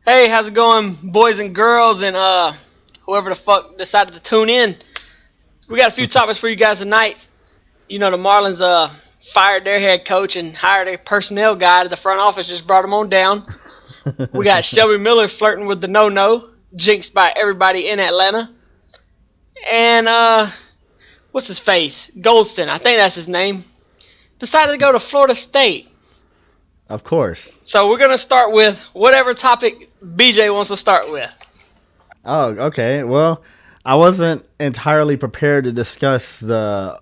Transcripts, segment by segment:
Hey, how's it going, boys and girls, and whoever the fuck decided to tune in? We got a few topics for you guys tonight. You know, the Marlins fired their head coach and hired a personnel guy to the front office. Just brought him on down. We got Shelby Miller flirting with the no-no, jinxed by everybody in Atlanta, and what's his face? Goldston, I think that's his name. Decided to go to Florida State. Of course. So we're gonna start with whatever topic BJ wants to start with. Oh, okay. Well, I wasn't entirely prepared to discuss the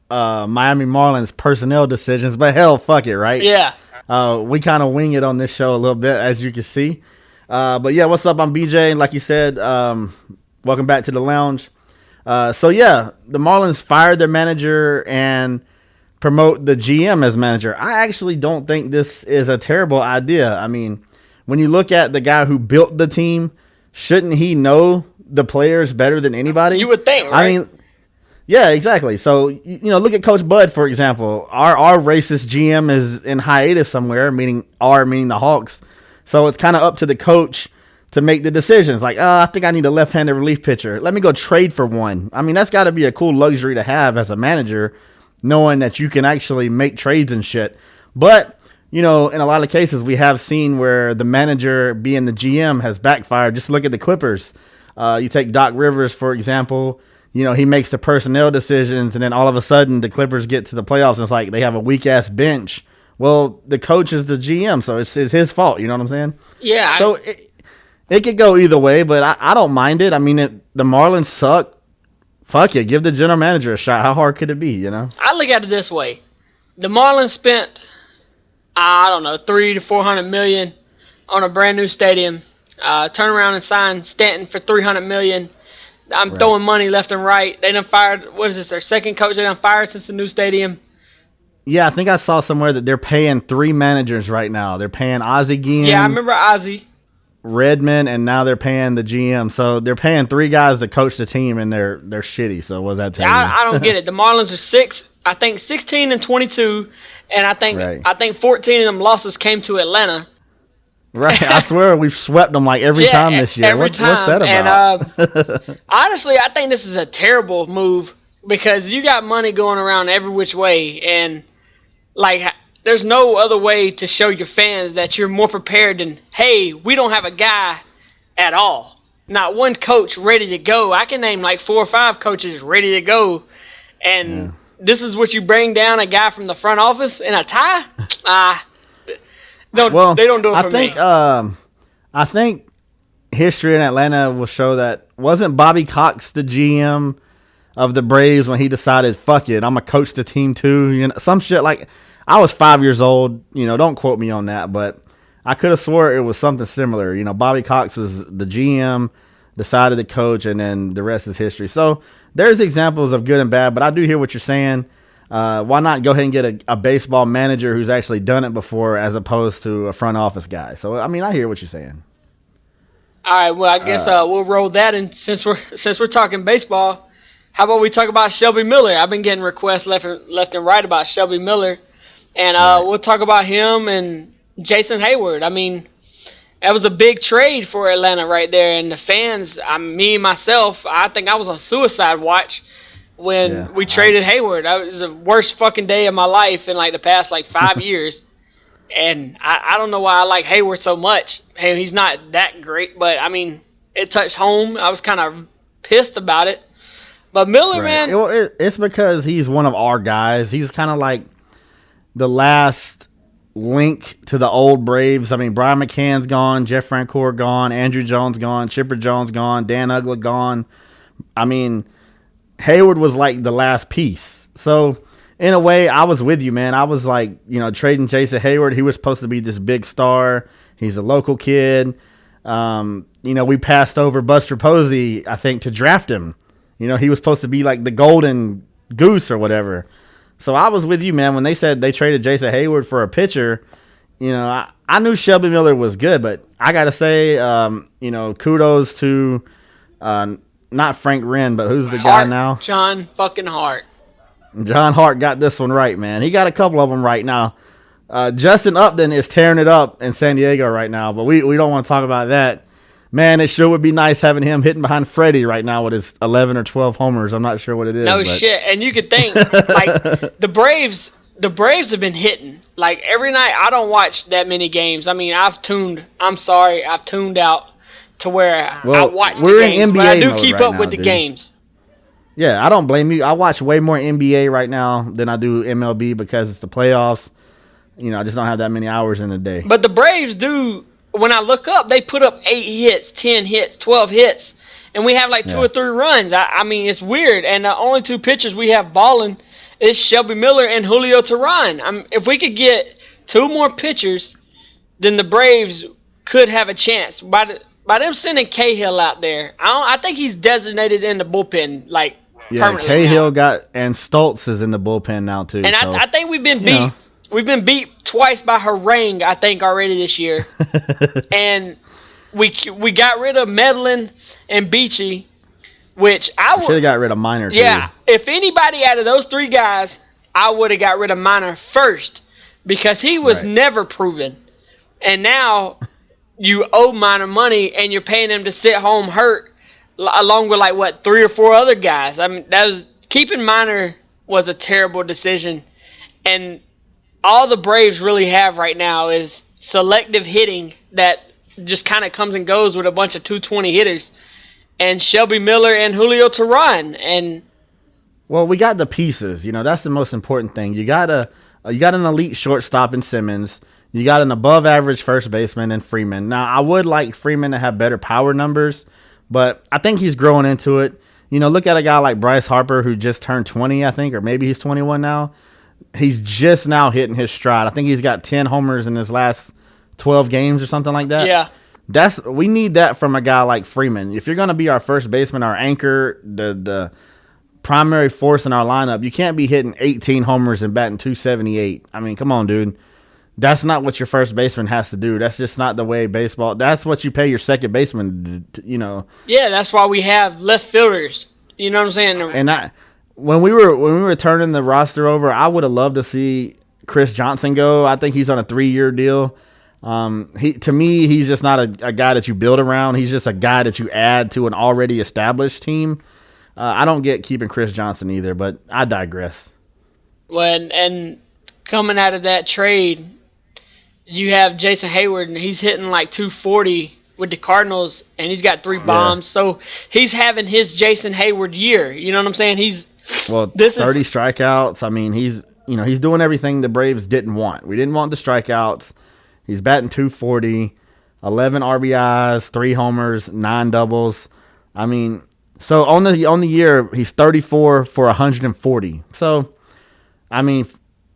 Miami Marlins personnel decisions, but hell, fuck it, right? Yeah. We kind of wing it on this show a little bit, as you can see. But yeah, what's up? I'm BJ. Like you said, welcome back to the lounge. So yeah, the Marlins fired their manager and promote the GM as manager. I actually don't think this is a terrible idea. I mean, when you look at the guy who built the team, shouldn't he know the players better than anybody? You would think, right? I mean, yeah, exactly. So, look at Coach Bud, for example. Our racist GM is in hiatus somewhere, meaning the Hawks. So it's kind of up to the coach to make the decisions. Like, I think I need a left-handed relief pitcher. Let me go trade for one. I mean, that's got to be a cool luxury to have as a manager, knowing that you can actually make trades and shit. But, in a lot of cases, we have seen where the manager being the GM has backfired. Just look at the Clippers. You take Doc Rivers, for example. He makes the personnel decisions, and then all of a sudden the Clippers get to the playoffs, and it's like they have a weak-ass bench. Well, the coach is the GM, so it's his fault. You know what I'm saying? Yeah. So it could go either way, but I don't mind it. I mean, the Marlins suck. Fuck it, give the general manager a shot. How hard could it be, I look at it this way: the Marlins spent, I don't know, 300 to 400 million on a brand new stadium. Turn around and sign Stanton for 300 million. I'm throwing money left and right. They done fired. What is this? Their second coach they done fired since the new stadium. Yeah, I think I saw somewhere that they're paying 3 managers right now. They're paying Ozzie Guillen. Yeah, I remember Ozzie. Redmond, and now they're paying the GM. So they're paying 3 guys to coach the team, and they're shitty. So what's that tell you? I don't get it. The Marlins are I think 16 and 22, and I think 14 of them losses came to Atlanta. Right, I swear we've swept them like every time this year. What's that about? And honestly, I think this is a terrible move because you got money going around every which way, and like there's no other way to show your fans that you're more prepared than, hey, we don't have a guy at all. Not one coach ready to go. I can name like 4 or 5 coaches ready to go, and this is what you bring down a guy from the front office in a tie? They don't do it for me. I think history in Atlanta will show that wasn't Bobby Cox the GM of the Braves when he decided, fuck it, I'm gonna coach the team too. Some shit like, I was 5 years old. Don't quote me on that, but I could have swore it was something similar. Bobby Cox was the GM, decided to coach, and then the rest is history. So there's examples of good and bad, but I do hear what you're saying. Why not go ahead and get a baseball manager who's actually done it before as opposed to a front office guy? So, I mean, I hear what you're saying. All right, well, I guess we'll roll that. And since we're talking baseball, how about we talk about Shelby Miller? I've been getting requests left and right about Shelby Miller, and we'll talk about him and Jason Hayward. I mean, that was a big trade for Atlanta right there, and the fans, me myself, I think I was on suicide watch when we traded Hayward. That was the worst fucking day of my life in like the past 5 years. And I don't know why I like Hayward so much. Hey, he's not that great, but I mean, it touched home. I was kind of pissed about it. But Miller, man. It's because he's one of our guys. He's kind of like the last link to the old Braves. I mean, Brian McCann's gone, Jeff Francoeur gone, Andrew Jones gone, Chipper Jones gone, Dan Uggla gone. I mean, Hayward was like the last piece. So, in a way, I was with you, man. I was like, trading Jason Hayward. He was supposed to be this big star. He's a local kid. We passed over Buster Posey, I think, to draft him. He was supposed to be like the golden goose or whatever. So I was with you, man. When they said they traded Jason Hayward for a pitcher, I knew Shelby Miller was good, but I got to say, kudos to not Frank Wren, but who's the guy now? John fucking Hart. John Hart got this one right, man. He got a couple of them right now. Justin Upton is tearing it up in San Diego right now, but we don't want to talk about that. Man, it sure would be nice having him hitting behind Freddie right now with his 11 or 12 homers. I'm not sure what it is. No shit. And you could think, like, the Braves have been hitting. Like, every night, I don't watch that many games. I mean, I've tuned out to where I watch the games. But I do keep up with the games. Yeah, I don't blame you. I watch way more NBA right now than I do MLB because it's the playoffs. I just don't have that many hours in a day. But the Braves do, when I look up, they put up 8 hits, 10 hits, 12 hits, and we have like 2 or 3 runs. I mean, it's weird. And the only 2 pitchers we have balling is Shelby Miller and Julio Teheran. If we could get 2 more pitchers, then the Braves could have a chance. By them sending Cahill out there, I think he's designated in the bullpen, like, permanently. Cahill and Stoltz is in the bullpen now too. And I think we've been beat. We've been beat twice by Harang, I think, already this year. And we got rid of Medlin and Beachy, which I should have got rid of Minor too. Yeah, if anybody out of those 3 guys, I would have got rid of Minor first because he was never proven. And now you owe Minor money and you're paying him to sit home hurt along with 3 or 4 other guys. I mean, keeping Minor was a terrible decision. And all the Braves really have right now is selective hitting that just kind of comes and goes with a bunch of 220 hitters, and Shelby Miller and Julio Teheran. And well, we got the pieces. That's the most important thing. You got an elite shortstop in Simmons. You got an above-average first baseman in Freeman. Now, I would like Freeman to have better power numbers, but I think he's growing into it. Look at a guy like Bryce Harper who just turned 20, I think, or maybe he's 21 now. He's just now hitting his stride. I think he's got 10 homers in his last 12 games or something like that. Yeah. We need that from a guy like Freeman. If you're going to be our first baseman, our anchor, the primary force in our lineup, you can't be hitting 18 homers and batting 278. I mean, come on, dude. That's not what your first baseman has to do. That's just not the way baseball. That's what you pay your second baseman, Yeah, that's why we have left fielders. You know what I'm saying? And when we were turning the roster over, I would have loved to see Chris Johnson go. I think he's on a 3-year deal. To me, he's just not a guy that you build around. He's just a guy that you add to an already established team. I don't get keeping Chris Johnson either, but I digress. And coming out of that trade, you have Jason Hayward, and he's hitting like 240 with the Cardinals, and he's got 3 bombs. Yeah. So he's having his Jason Hayward year. You know what I'm saying? 30 strikeouts. I mean, he's doing everything the Braves didn't want. We didn't want the strikeouts. He's batting 240, 11 RBIs, 3 homers, 9 doubles. I mean, so on the year, he's 34 for 140. So, I mean,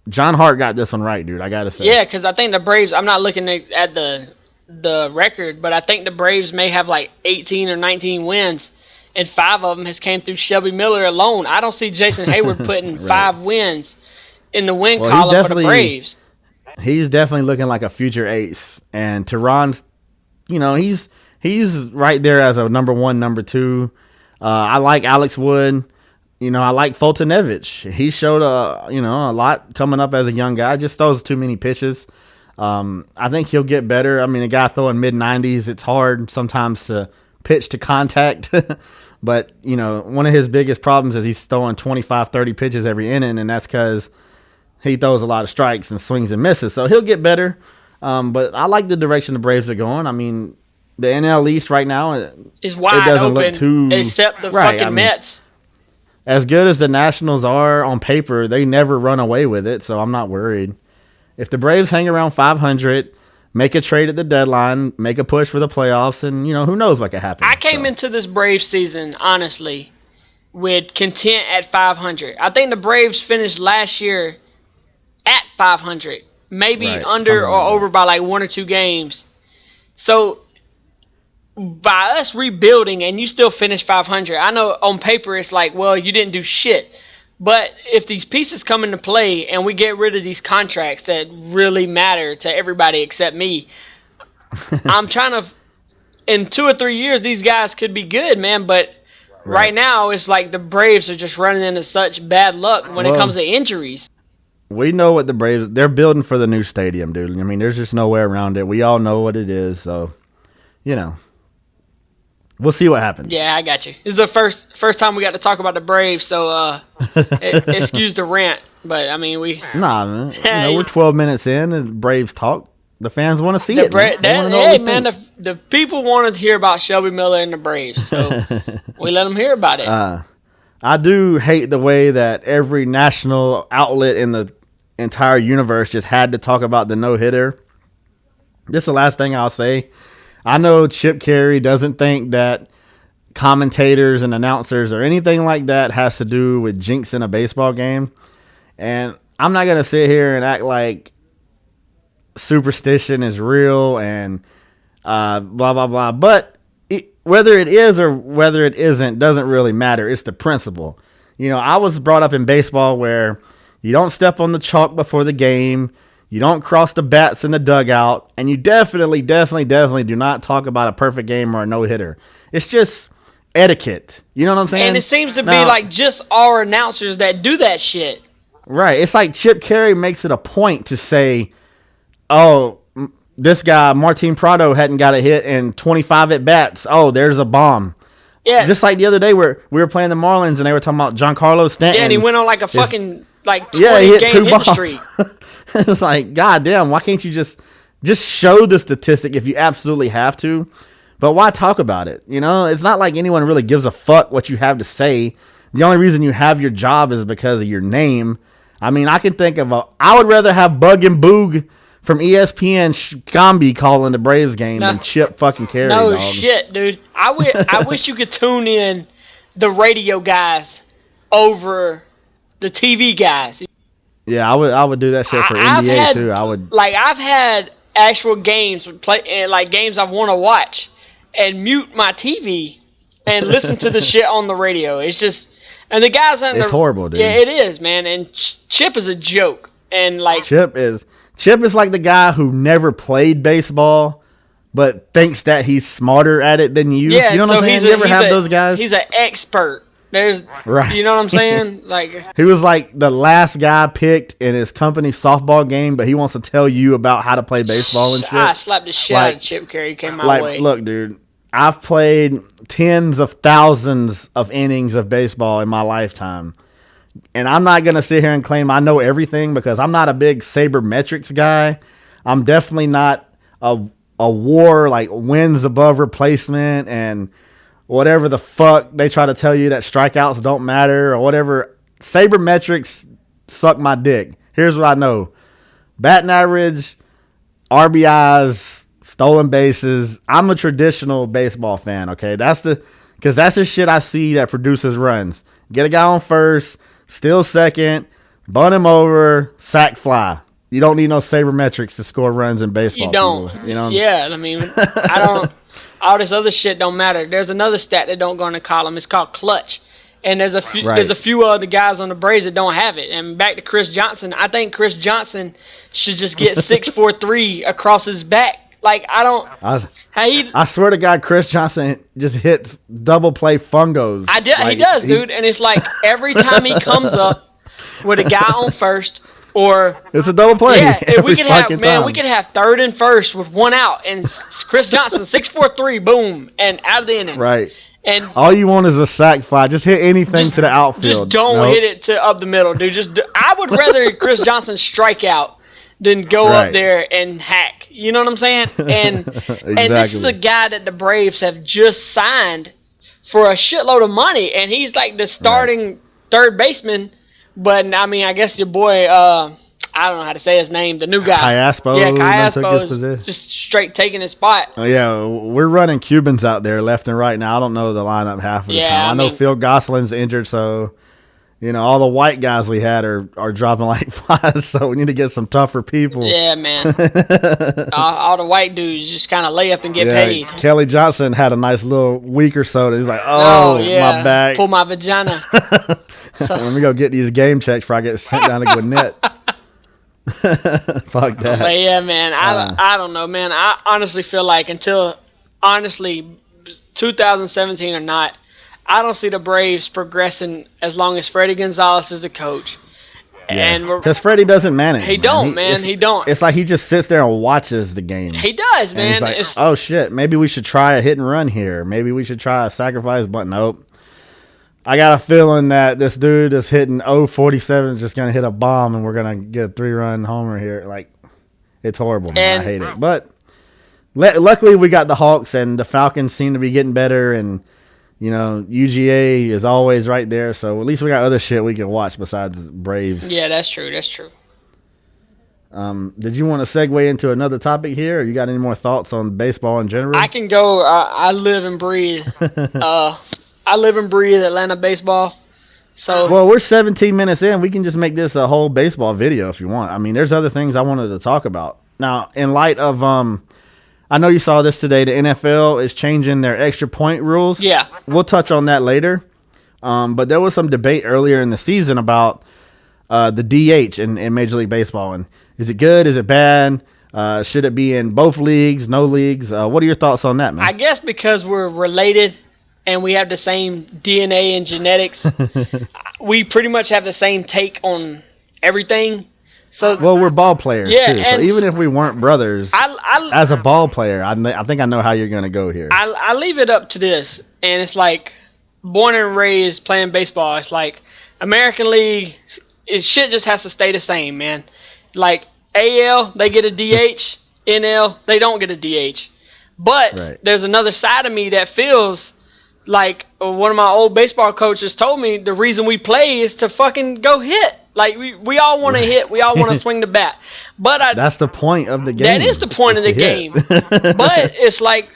John Hart got this one right, dude. I got to say. Yeah, because I think the Braves, I'm not looking at the record, but I think the Braves may have like 18 or 19 wins, and 5 of them has came through Shelby Miller alone. I don't see Jason Hayward putting right. 5 wins in the win column for the Braves. He's definitely looking like a future ace, and Teheran's, he's right there as a number 1, number 2. I like Alex Wood. I like Foltynewicz. He showed a lot coming up as a young guy. Just throws too many pitches. I think he'll get better. I mean, a guy throwing mid-90s, it's hard sometimes to pitch to contact. But, one of his biggest problems is he's throwing 25, 30 pitches every inning, and that's because he throws a lot of strikes and swings and misses. So he'll get better. But I like the direction the Braves are going. I mean, the NL East right now is wide open, except the fucking Mets. As good as the Nationals are on paper, they never run away with it, so I'm not worried. If the Braves hang around 500, make a trade at the deadline, make a push for the playoffs, and, who knows what could happen. I came into this Braves season, honestly, with content at 500. I think the Braves finished last year at 500, maybe under or over by like 1 or 2 games. So by us rebuilding and you still finish 500, I know on paper it's like, well, you didn't do shit. But if these pieces come into play and we get rid of these contracts that really matter to everybody except me, I'm trying to, in 2 or 3 years, these guys could be good, man. But right now, it's like the Braves are just running into such bad luck when it comes to injuries. We know what the Braves, they're building for the new stadium, dude. I mean, there's just no way around it. We all know what it is, so you know, we'll see what happens. Yeah, I got you. This is the first time we got to talk about the Braves, so excuse the rant, but I mean Nah, man. You know, we're 12 minutes in and Braves talk. The fans want to see it. The people wanted to hear about Shelby Miller and the Braves, so we let them hear about it. I do hate the way that every national outlet in the entire universe just had to talk about the no-hitter. This is the last thing I'll say. I know Chip Caray doesn't think that commentators and announcers or anything like that has to do with jinxing a baseball game. And I'm not going to sit here and act like superstition is real and blah, blah, blah. But whether it is or whether it isn't doesn't really matter. It's the principle. You know, I was brought up in baseball where you don't step on the chalk before the game. You don't cross the bats in the dugout. And you definitely do not talk about a perfect game or a no-hitter. It's just etiquette. You know what I'm saying? And it seems to be like just our announcers that do that shit. Right. It's like Chip Caray makes it a point to say, oh, this guy, Martin Prado, hadn't got a hit in 25 at-bats. Oh, there's a bomb. Yeah. Just like the other day where we were playing the Marlins and they were talking about Giancarlo Stanton. Yeah, and he went on like a fucking, 20 he hit game 2 hit bombs. streak. It's like, goddamn, why can't you just show the statistic if you absolutely have to? But why talk about it? You know, it's not like anyone really gives a fuck what you have to say. The only reason you have your job is because of your name. I mean, I can think of I would rather have Bug and Boog from ESPN Scambi calling the Braves game than Chip fucking Caray. No dog. shit, dude. I wish you could tune in the radio guys over the TV guys. Yeah, I would do that shit for NBA too. I would. Like, I've had actual games games I want to watch and mute my TV and listen to the shit on the radio. It's just, and the guys on it's horrible, dude. Yeah, it is, man. And Chip is a joke. And like Chip is like the guy who never played baseball, but thinks that he's smarter at it than you. Yeah, you know what I'm saying? You ever have those guys? He's an expert. Right. You know what I'm saying? Like, he was like the last guy picked in his company softball game, but he wants to tell you about how to play baseball and shit. I slapped the shit out of Chip Caray. Came my way. Look, dude, I've played tens of thousands of innings of baseball in my lifetime. And I'm not going to sit here and claim I know everything because I'm not a big sabermetrics guy. I'm definitely not a WAR, like wins above replacement and whatever the fuck they try to tell you that strikeouts don't matter or whatever. Sabermetrics suck my dick. Here's what I know. Batting average, RBIs, stolen bases. I'm a traditional baseball fan, okay? Because that's the shit I see that produces runs. Get a guy on first, steal second, bunt him over, sack fly. You don't need no sabermetrics to score runs in baseball. You don't. People, you know? Yeah, I mean, I don't. All this other shit don't matter. There's another stat that don't go in the column. It's called clutch. And there's a few other guys on the Braves that don't have it. And back to Chris Johnson, I think Chris Johnson should just get 6'4" across his back. Like, I don't. I swear to God, Chris Johnson just hits double play fungos. He does, dude. And it's like every time he comes up with a guy on first, or it's a double play. Yeah, if we could have third and first with one out, and Chris Johnson 6'4", boom, and out of the inning. Right. And all you want is a sac fly. Just hit anything to the outfield. Just don't hit it to up the middle, dude. I would rather Chris Johnson strike out than go up there and hack. You know what I'm saying? And exactly. And this is a guy that the Braves have just signed for a shitload of money, and he's like the starting third baseman. But I mean, I guess your boy, I don't know how to say his name, the new guy. Callaspo. Yeah, Callaspo just straight taking his spot. Oh, yeah, we're running Cubans out there left and right now. I don't know the lineup half of the time. I know Phil Gosselin's injured, so you know all the white guys we had are dropping like flies. So we need to get some tougher people. Yeah, man. all the white dudes just kind of lay up and get paid. Kelly Johnson had a nice little week or so. He's like, my back, pull my vagina. So let me go get these game checks before I get sent down to Gwinnett. Fuck that. But yeah, man, I don't know, man. I honestly feel like until 2017 or not, I don't see the Braves progressing as long as Freddie Gonzalez is the coach. And because Freddie doesn't manage. He don't, man. He don't. It's like he just sits there and watches the game. He does, man. He's like, oh shit, maybe we should try a hit and run here. Maybe we should try a sacrifice bunt. Nope. I got a feeling that this dude is hitting 0-47 is just gonna hit a bomb and we're gonna get a 3-run homer here. Like, it's horrible, man. I hate it. But luckily we got the Hawks and the Falcons seem to be getting better, and you know, UGA is always right there, so at least we got other shit we can watch besides Braves. Yeah, that's true. That's true. Did you want to segue into another topic here, or you got any more thoughts on baseball in general? I can go. I live and breathe. I live and breathe Atlanta baseball. So well, we're 17 minutes in. We can just make this a whole baseball video if you want. I mean, there's other things I wanted to talk about. Now, in light of I know you saw this today. The NFL is changing their extra point rules. Yeah. We'll touch on that later. But there was some debate earlier in the season about the DH in Major League Baseball. And is it good? Is it bad? Should it be in both leagues, no leagues? What are your thoughts on that, man? I guess because we're related and we have the same DNA and genetics, we pretty much have the same take on everything. So, well, we're ball players, yeah, too. So even if we weren't brothers, as a ball player, I think I know how you're going to go here. I leave it up to this, and it's like born and raised playing baseball. It's like American League, shit just has to stay the same, man. Like AL, they get a DH. NL, they don't get a DH. But there's another side of me that feels like one of my old baseball coaches told me the reason we play is to fucking go hit. Like, we all want to hit. We all want to swing the bat. But that's the point of the game. That is the point of the game. But it's like,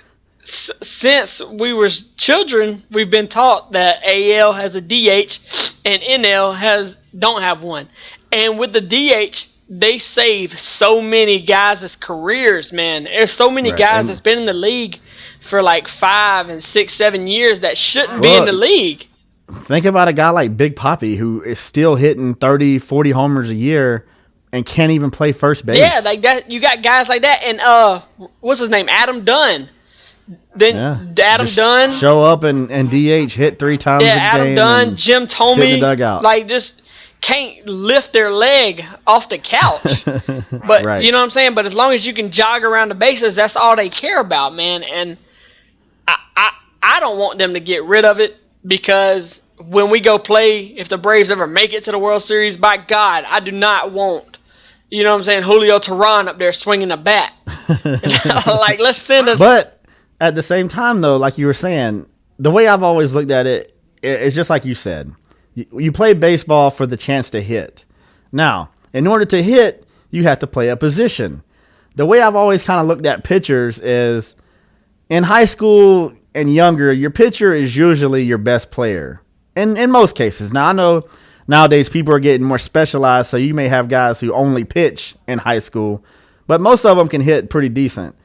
since we were children, we've been taught that AL has a DH and NL don't have one. And with the DH, they save so many guys' careers, man. There's so many guys that's been in the league for like 5 and 6, 7 years that shouldn't be in the league. Think about a guy like Big Papi who is still hitting 30, 40 homers a year and can't even play first base. Yeah, like that. You got guys like that. And what's his name? Adam Dunn. Adam Dunn. Show up and DH, hit 3 times a game. Yeah, Adam Dunn, Jim Thome. Sit in the dugout. Like, just can't lift their leg off the couch. But you know what I'm saying? But as long as you can jog around the bases, that's all they care about, man. And I don't want them to get rid of it, because when we go play, if the Braves ever make it to the World Series, by God, I do not want, you know what I'm saying, Julio Teheran up there swinging a bat. Like, let's send us. But at the same time, though, like you were saying, the way I've always looked at it, it's just like you said. You play baseball for the chance to hit. Now, in order to hit, you have to play a position. The way I've always kind of looked at pitchers is, in high school and younger, your pitcher is usually your best player. And in most cases. Now, I know nowadays people are getting more specialized, so you may have guys who only pitch in high school, but most of them can hit pretty decent.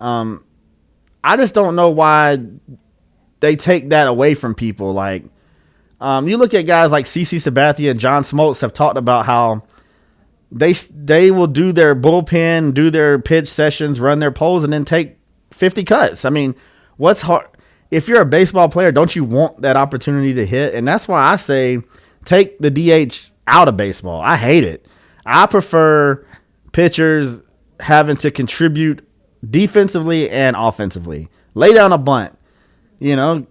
I just don't know why they take that away from people. Like, you look at guys like CC Sabathia and John Smoltz have talked about how they will do their bullpen, do their pitch sessions, run their polls, and then take 50 cuts. I mean, what's hard? If you're a baseball player, don't you want that opportunity to hit? And that's why I say take the DH out of baseball. I hate it. I prefer pitchers having to contribute defensively and offensively. Lay down a bunt. You know,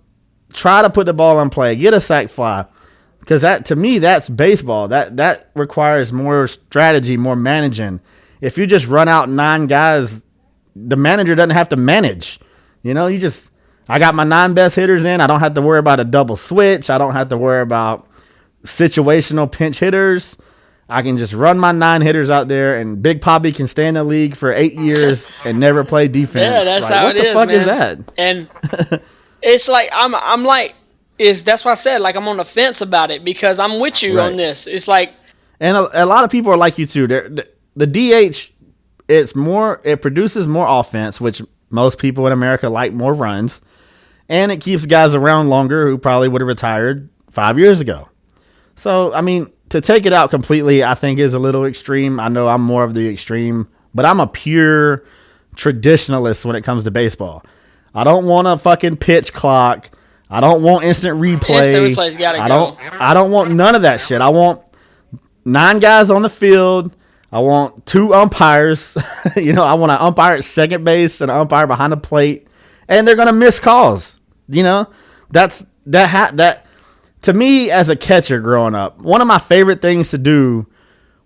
try to put the ball in play. Get a sac fly. Because that, to me, that's baseball. That requires more strategy, more managing. If you just run out 9 guys, the manager doesn't have to manage. You know, I got my 9 best hitters in. I don't have to worry about a double switch. I don't have to worry about situational pinch hitters. I can just run my 9 hitters out there, and Big Papi can stay in the league for 8 years and never play defense. Yeah, that's like, how what it the is, fuck man. is that? And it's like I'm like, that's why I said, like, I'm on the fence about it, because I'm with you on this. It's like, and a lot of people are like you too. The DH, it produces more offense, which most people in America like more runs. And it keeps guys around longer who probably would have retired 5 years ago. So, I mean, to take it out completely, I think is a little extreme. I know I'm more of the extreme, but I'm a pure traditionalist when it comes to baseball. I don't want a fucking pitch clock. I don't want instant replay. Instant replay's gotta go. I don't want none of that shit. I want 9 guys on the field. I want 2 umpires. I want an umpire at second base and an umpire behind the plate, and they're gonna miss calls. That to me as a catcher growing up, one of my favorite things to do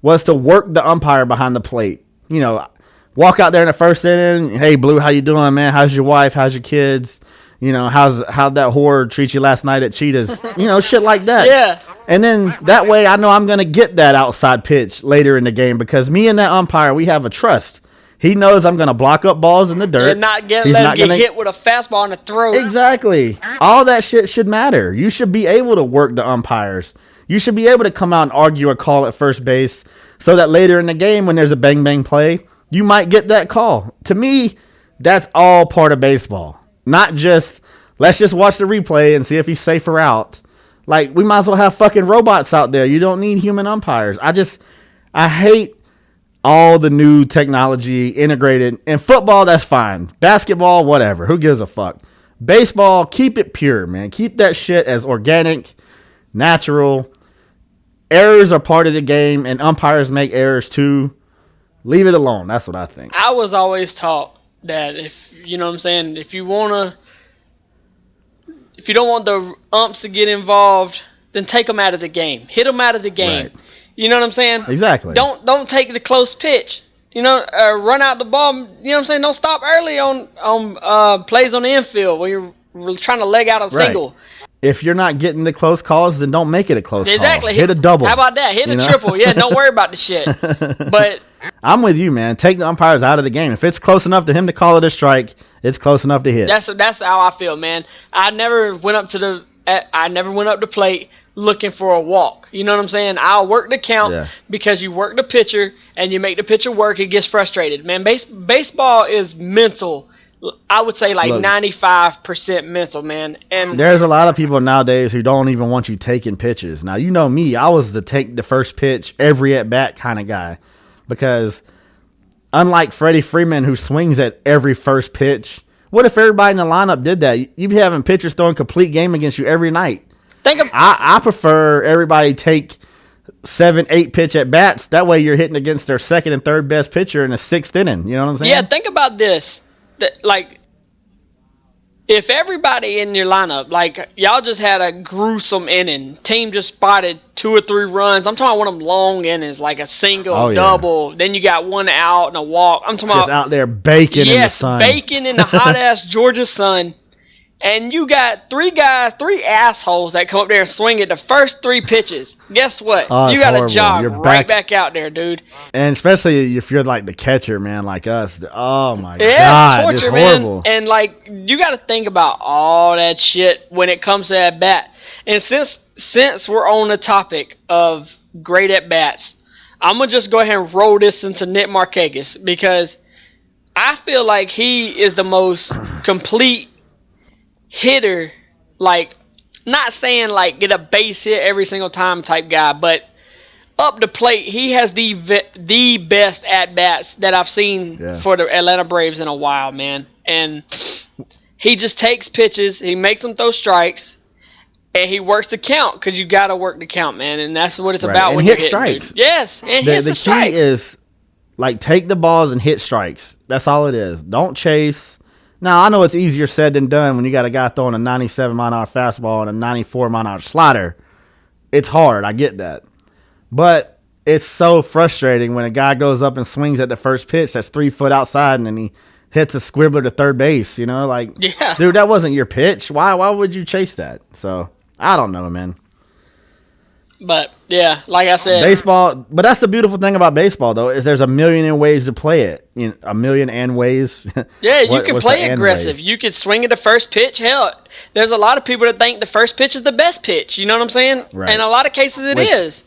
was to work the umpire behind the plate. Walk out there in the first inning. Hey, Blue, how you doing, man? How's your wife? How's your kids? How'd that whore treat you last night at Cheetahs? Shit like that. Yeah. And then that way I know I'm going to get that outside pitch later in the game because me and that umpire, we have a trust. He knows I'm going to block up balls in the dirt. And let him get hit with a fastball in the throat. Exactly. All that shit should matter. You should be able to work the umpires. You should be able to come out and argue a call at first base so that later in the game when there's a bang-bang play, you might get that call. To me, that's all part of baseball. Not just, let's just watch the replay and see if he's safe or out. Like, we might as well have fucking robots out there. You don't need human umpires. I hate all the new technology integrated. In football, that's fine. Basketball, whatever. Who gives a fuck? Baseball, keep it pure, man. Keep that shit as organic, natural. Errors are part of the game, and umpires make errors too. Leave it alone. That's what I think. I was always taught that if you don't want the umps to get involved, then take them out of the game. Hit them out of the game. Right. You know what I'm saying? Exactly. Don't take the close pitch. Run out the ball. You know what I'm saying? Don't stop early on plays on the infield when you're trying to leg out a single. If you're not getting the close calls, then don't make it a close call. Exactly. Hit a double. How about that? Hit a triple. Yeah, don't worry about the shit. But I'm with you, man. Take the umpires out of the game. If it's close enough to him to call it a strike, it's close enough to hit. That's how I feel, man. I never went up to plate looking for a walk. You know what I'm saying? I'll work the count because you work the pitcher and you make the pitcher work. He gets frustrated, man. Baseball is mental. I would say 95% mental, man. And there's a lot of people nowadays who don't even want you taking pitches. Now, you know me. I was the take the first pitch every at-bat kind of guy because unlike Freddie Freeman who swings at every first pitch, what if everybody in the lineup did that? You'd be having pitchers throwing complete game against you every night. I prefer everybody take 7-8 pitch at-bats. That way you're hitting against their second and third best pitcher in the 6th inning. You know what I'm saying? Yeah, think about this. If everybody in your lineup, y'all just had a gruesome inning, team just spotted 2 or 3 runs. I'm talking about one of them long innings, like a single, double. Then you got 1 out and a walk. I'm talking just out there baking in the sun. Yes, baking in the hot-ass Georgia sun. And you got 3 assholes that come up there and swing at the first 3 pitches. Guess what? Oh, you got to jog you're right back out there, dude. And especially if you're like the catcher, man, like us. Oh, my God. Torture, it's horrible. Man. And, you got to think about all that shit when it comes to at-bat. And since we're on the topic of great at-bats, I'm going to just go ahead and roll this into Nick Markakis because I feel like he is the most complete hitter, not saying get a base hit every single time type guy, but up the plate he has the best at bats that I've seen for the Atlanta Braves in a while, man. And he just takes pitches, he makes them throw strikes, and he works the count because you got to work the count, man. And that's what it's about. And when hit you strikes. Yes, and hit the strikes. The key is take the balls and hit strikes. That's all it is. Don't chase. Now, I know it's easier said than done when you got a guy throwing a 97-mile-an-hour fastball and a 94-mile-an-hour slider. It's hard. I get that. But it's so frustrating when a guy goes up and swings at the first pitch that's 3 foot outside and then he hits a squibbler to third base. Dude, that wasn't your pitch. Why would you chase that? So, I don't know, man. But, yeah, like I said. Baseball, but that's the beautiful thing about baseball, though, is there's a million ways to play it. A million and ways. Yeah, you can play aggressive. You could swing at the first pitch. Hell, there's a lot of people that think the first pitch is the best pitch. You know what I'm saying? Right. In a lot of cases it is.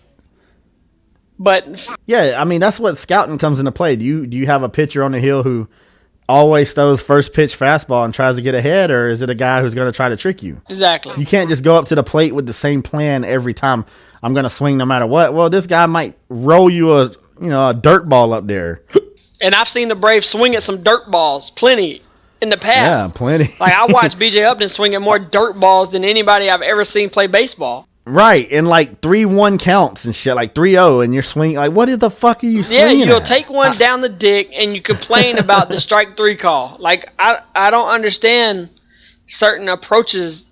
But yeah, I mean, that's what scouting comes into play. Do you have a pitcher on the hill who always throws first pitch fastball and tries to get ahead, or is it a guy who's going to try to trick you? Exactly. You can't just go up to the plate with the same plan every time. I'm going to swing no matter what. Well, this guy might roll you a dirt ball up there. And I've seen the Braves swing at some dirt balls plenty in the past. Yeah, plenty. I watched B.J. Upton swing at more dirt balls than anybody I've ever seen play baseball. Right, and like 3-1 counts and shit, like 3-0, and you're swinging. Like, what the fuck are you swinging? Yeah, you'll at? take one down the dick and you complain about the strike 3 call. Like, I don't understand certain approaches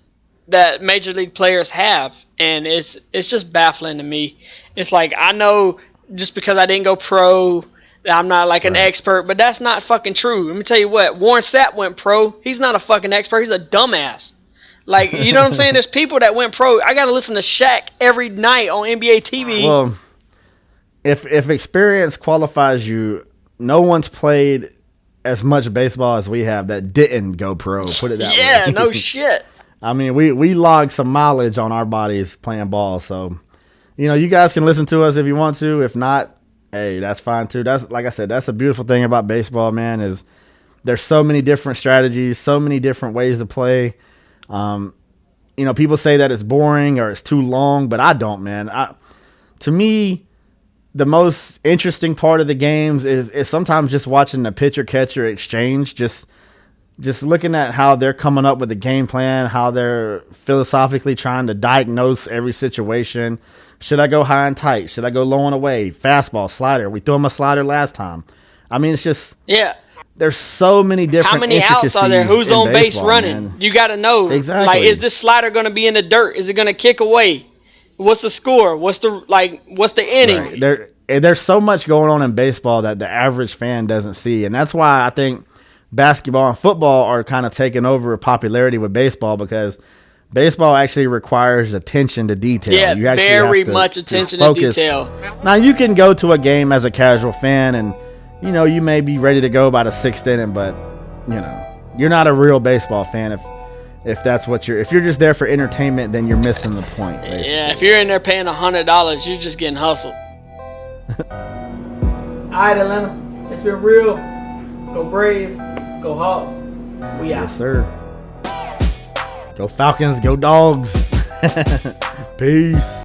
that major league players have, and it's just baffling to me. It's like, I know just because I didn't go pro that I'm not like an expert, but that's not fucking true. Let me tell you what, Warren Sapp went pro. He's not a fucking expert. He's a dumbass. Like, you know what I'm saying? There's people that went pro. I got to listen to Shaq every night on NBA TV. Well, if experience qualifies you, no one's played as much baseball as we have that didn't go pro. Put it that way. Yeah, no shit. I mean, we logged some mileage on our bodies playing ball. So, you guys can listen to us if you want to. If not, hey, that's fine too. That's, like I said, that's a beautiful thing about baseball, man, is there's so many different strategies, so many different ways to play. People say that it's boring or it's too long, but I don't, man. To me, the most interesting part of the games is sometimes just watching the pitcher-catcher exchange, just looking at how they're coming up with a game plan, how they're philosophically trying to diagnose every situation. Should I go high and tight? Should I go low and away? Fastball, slider. We threw him a slider last time. I mean, it's just... Yeah. There's so many different How many outs are there? Who's on base running? Man. You got to know. Exactly. Like, is this slider going to be in the dirt? Is it going to kick away? What's the score? What's the inning? Right. There's so much going on in baseball that the average fan doesn't see, and that's why I think basketball and football are kind of taking over popularity with baseball, because baseball actually requires attention to detail. Yeah, you actually very have to, much attention to to detail. Now, you can go to a game as a casual fan and, you may be ready to go by the 6th inning, but, you're not a real baseball fan if that's what if you're just there for entertainment, then you're missing the point. Basically. Yeah, if you're in there paying $100, you're just getting hustled. All right, Atlanta, it's been real. Go Braves, go Hawks. We out. Yes, sir. Go Falcons, go Dogs. Peace.